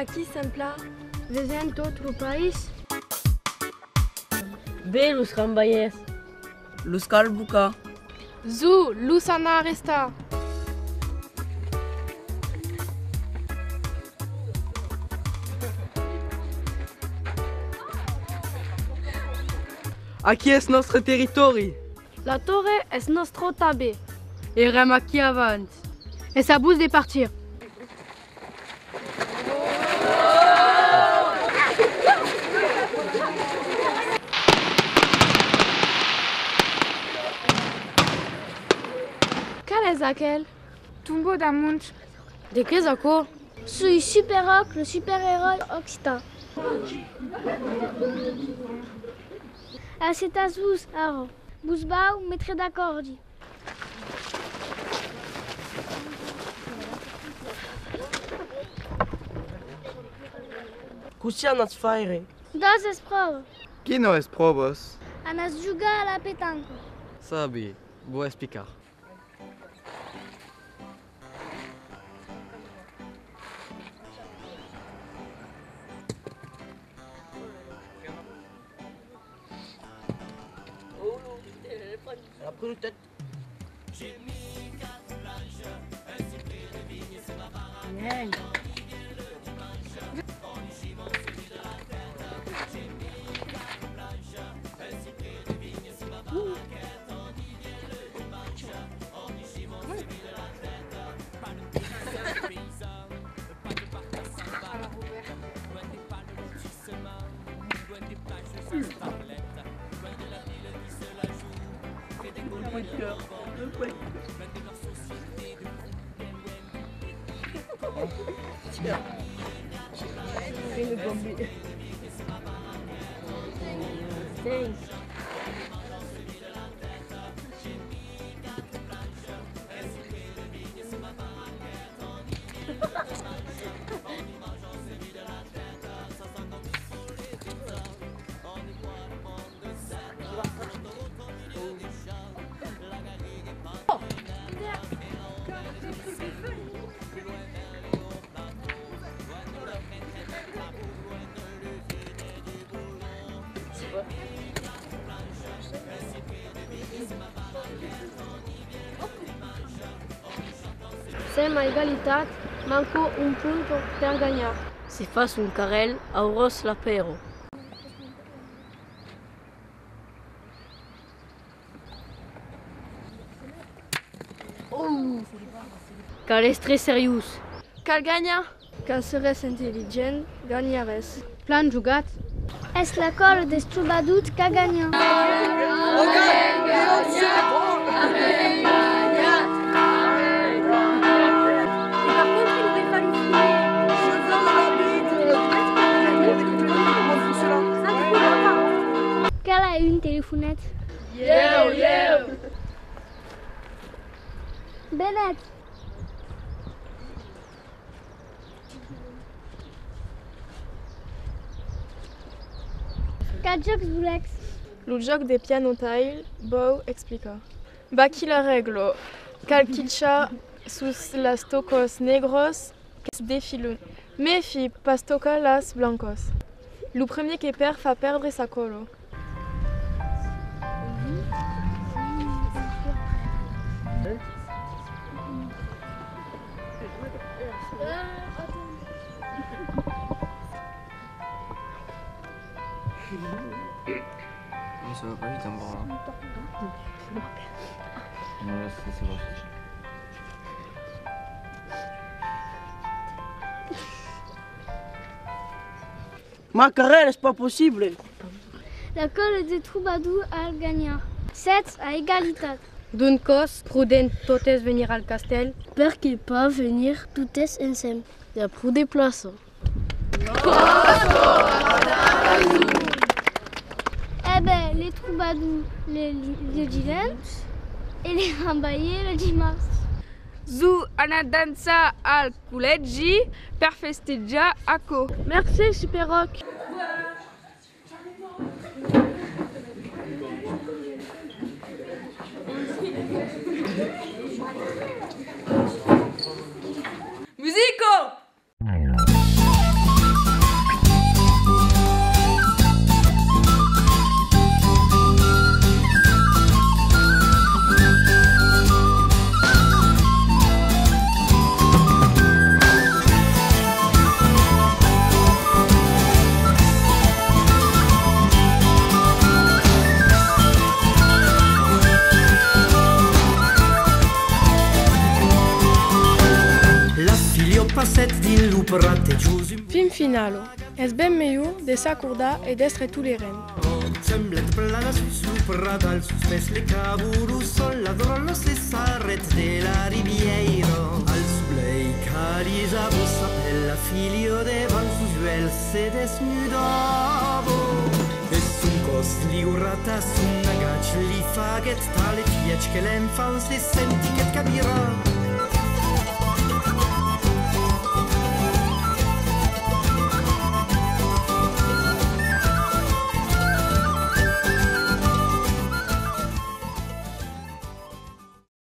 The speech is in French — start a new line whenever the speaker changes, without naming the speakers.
Aqui Sampla, vem de outro país.
B, los Rambayes.
Los Calbuca.
Zu, Lusana Resta.
Aqui é nosso território.
La torre es nostro tabé.
Erem aqui avant.
Et ça bouge de partir. Quel est aquel?
Tombeau d'Amunch.
De que zaco?
Suis Super Rock, le super-héros occitan. C'est à vous, alors. Bousbao, mettrai d'accord, dit.
Cusia nas faire.
Dos es prova.
Qui não es provas?
A nas jogar a la petanque.
Sabe, vou explicar.
Après le tête.
Sem a igualitat, manco un punto per gagnar.
Se fas un carrel, auros la pero. Cal és très seriós.
Cal gagna? Cal seres intel·ligent, ganyares. Plan jugat?
Es la colle des troubadoutes qu'a gagnant. Quelle a une téléphonette?
Yo!
Bennett. Quel joc voulez?
Le joc de pianotail, Bow explica. Baqui la reglo, calquicha sus las tocos negros que défilent. Mefi, pas toca las blancos. Le premier qui perd fa perdre sa colo.
Ça va pas vite un bras. Non, là, c'est bon.
Macarel, c'est pas possible.
La colle des troubadours a gagné. 7 à égalité.
D'un cos, prudent totes venir al castel.
Peur qu'ils peuvent venir toutes ensemble.
De prude plaça.
Eh ben, les troubadours le dimanche et les rambayés le dimanche.
Zu ana dansa al col·legi per festejar Aco.
Merci, Super Rock.
Musico!
Film finalo. Es ben meiu de s'acordar e d'estre tu le ren.
Semblet plana superada al suspes le caburu sol la drollo se sarret de la riviero al sublei carisa vossa bella filio de van sujuel se desnudavo es un cos ligurata sunna gac li faget tale fiec che l'enfance li senti che capirà